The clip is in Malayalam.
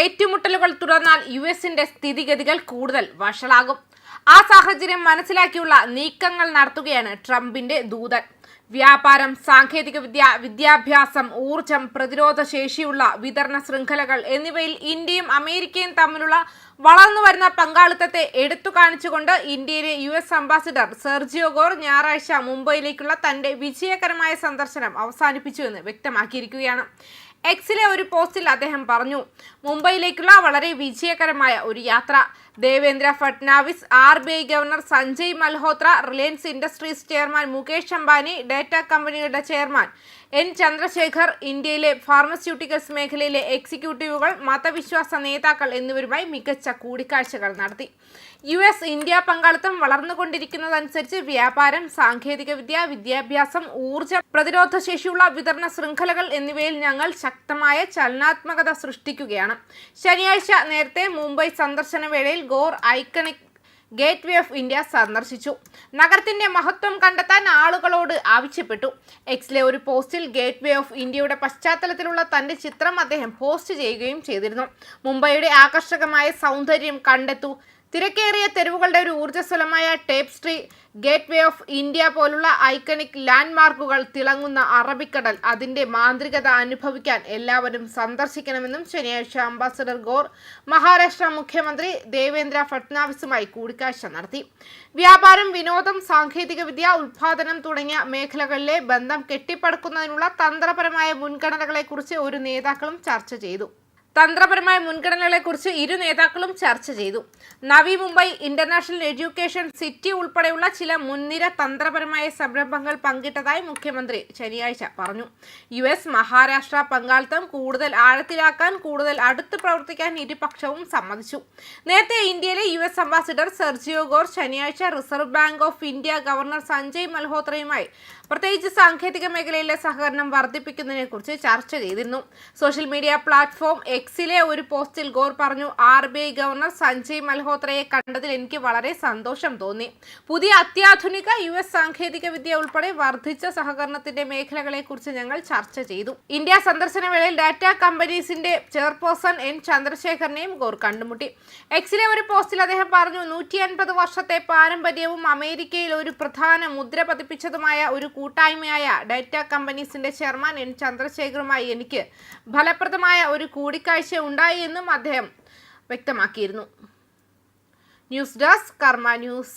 ഏറ്റുമുട്ടലുകൾ തുടർന്നാൽ യുഎസിന്റെ സ്ഥിതിഗതികൾ കൂടുതൽ വഷളാകും. ആ സാഹചര്യം മനസ്സിലാക്കിയുള്ള നീക്കങ്ങൾ നടത്തുകയാണ് ട്രംപിന്റെ ദൂതൻ. വ്യാപാരം, സാങ്കേതികവിദ്യ, വിദ്യാഭ്യാസം, ഊർജം, പ്രതിരോധ ശേഷിയുള്ള വിതരണ ശൃംഖലകൾ എന്നിവയിൽ ഇന്ത്യയും അമേരിക്കയും തമ്മിലുള്ള വളർന്നുവരുന്ന പങ്കാളിത്തത്തെ എടുത്തു കാണിച്ചുകൊണ്ട് ഇന്ത്യയിലെ യുഎസ് അംബാസിഡർ സെർജിയോ ഗോർ ഞായറാഴ്ച മുംബൈയിലേക്കുള്ള തന്റെ വിജയകരമായ സന്ദർശനം അവസാനിപ്പിച്ചുവെന്ന് വ്യക്തമാക്കിയിരിക്കുകയാണ്. എക്സിലെ ഒരു പോസ്റ്റിൽ അദ്ദേഹം പറഞ്ഞു, മുംബൈയിലേക്കുള്ള വളരെ വിജയകരമായ ഒരു യാത്ര. Devendra Fadnavis, RBI governor Sanjay Malhotra, Reliance industries chairman Mukesh Ambani, data കമ്പനിയുടെ ചെയർമാൻ N ചന്ദ്രശേഖർ, ഇന്ത്യയിലെ ഫാർമസ്യൂട്ടിക്കൽസ് മേഖലയിലെ എക്സിക്യൂട്ടീവുകൾ, മതവിശ്വാസ നേതാക്കൾ എന്നിവരുമായി മികച്ച കൂടിക്കാഴ്ചകൾ നടത്തി. US ഇന്ത്യ പങ്കാളിത്തം വളർന്നുകൊണ്ടിരിക്കുന്നതനുസരിച്ച് വ്യാപാരം, സാങ്കേതികവിദ്യ, വിദ്യാഭ്യാസം, ഊർജ്ജം, പ്രതിരോധ ശേഷിയുള്ള വിതരണ ശൃംഖലകൾ എന്നിവയിൽ ഞങ്ങൾ ശക്തമായ ചലനാത്മകത സൃഷ്ടിക്കുകയാണ്. ശനിയാഴ്ച നേരത്തെ മുംബൈ സന്ദർശന വേളയിൽ Gorr iconic gate way of India സന്ദർശിച്ചു. നഗരത്തിന്റെ മഹത്വം കണ്ടെത്താൻ ആളുകളോട് ആവശ്യപ്പെട്ടു. എക്സിലെ ഒരു പോസ്റ്റിൽ ഗേറ്റ് വേ ഓഫ് ഇന്ത്യയുടെ പശ്ചാത്തലത്തിലുള്ള തന്റെ ചിത്രം അദ്ദേഹം പോസ്റ്റ് ചെയ്യുകയും ചെയ്തിരുന്നു. മുംബൈയുടെ ആകർഷകമായ സൗന്ദര്യം കണ്ടെത്തൂ. തിരക്കേറിയ തെരുവുകളുടെ ഒരു ഊർജ്ജസ്വലമായ ടേപ്സ്ട്രി, ഗേറ്റ് വേ ഓഫ് ഇന്ത്യ പോലുള്ള ഐക്കണിക് ലാൻഡ്മാർക്കുകൾ, തിളങ്ങുന്ന അറബിക്കടൽ, അതിന്റെ മാന്ത്രികത അനുഭവിക്കാൻ എല്ലാവരും സന്ദർശിക്കണമെന്നും ശനിയാഴ്ച അംബാസഡർ ഗോർ മഹാരാഷ്ട്ര മുഖ്യമന്ത്രി ദേവേന്ദ്ര ഫട്നാവിസുമായി കൂടിക്കാഴ്ച നടത്തി. വ്യാപാരം, വിനോദം, സാങ്കേതികവിദ്യ, ഉൽപാദനം തുടങ്ങിയ മേഖലകളിലെ ബന്ധം കെട്ടിപ്പടുക്കുന്നതിനുള്ള തന്ത്രപരമായ മുൻഗണനകളെക്കുറിച്ച് ഇരു നേതാക്കളും ചർച്ച ചെയ്തു. Navi Mumbai international education city ഉൾപ്പെടെയുള്ള ചില മുൻനിര തന്ത്രപരമായ സംരംഭങ്ങൾ പങ്കിട്ടതായി മുഖ്യമന്ത്രി ശനിയാഴ്ച പറഞ്ഞു. US മഹാരാഷ്ട്ര പങ്കാളിത്തം കൂടുതൽ ആഴത്തിലാക്കാൻ, കൂടുതൽ അടുത്ത് പ്രവർത്തിക്കാൻ ഇരുപക്ഷവും സമ്മതിച്ചു. നേരത്തെ ഇന്ത്യയിലെ US അംബാസിഡർ സെർജിയോ ഗോർ ശനിയാഴ്ച reserve bank of India governor Sanjay മൽഹോത്രയുമായി പ്രത്യേകിച്ച് സാങ്കേതിക മേഖലയിലെ സഹകരണം വർദ്ധിപ്പിക്കുന്നതിനെക്കുറിച്ച് ചർച്ച ചെയ്തിരുന്നു. സോഷ്യൽ മീഡിയ പ്ലാറ്റ്ഫോം എക്സിലെ ഒരു പോസ്റ്റിൽ ഗോർ പറഞ്ഞു, RBI ഗവർണർ സഞ്ജയ് മൽഹോത്രയെ കണ്ടതിൽ എനിക്ക് വളരെ സന്തോഷം തോന്നി. പുതിയ അത്യാധുനിക US സാങ്കേതിക വിദ്യ ഉൾപ്പെടെ വർദ്ധിച്ച സഹകരണത്തിന്റെ മേഖലകളെക്കുറിച്ച് ഞങ്ങൾ ചർച്ച ചെയ്തു. ഇന്ത്യ സന്ദർശന വേളയിൽ ഡാറ്റ കമ്പനീസിന്റെ ചെയർപേഴ്സൺ N ചന്ദ്രശേഖറിനെയും ഗോർ കണ്ടുമുട്ടി. എക്സിലെ ഒരു പോസ്റ്റിൽ അദ്ദേഹം പറഞ്ഞു, 150 വർഷത്തെ പാരമ്പര്യവും അമേരിക്കയിൽ ഒരു പ്രധാന മുദ്ര പതിപ്പിച്ചതുമായ ഒരു കൂട്ടായ്മയായ ഡാറ്റ കമ്പനീസിന്റെ ചെയർമാൻ N ചന്ദ്രശേഖറുമായി എനിക്ക് ഫലപ്രദമായ ഒരു കൂടിക്കാഴ്ച ഉണ്ടായി എന്നും അദ്ദേഹം വ്യക്തമാക്കിയിരുന്നു. ന്യൂസ് ഡെസ്ക് കർമ്മ ന്യൂസ്.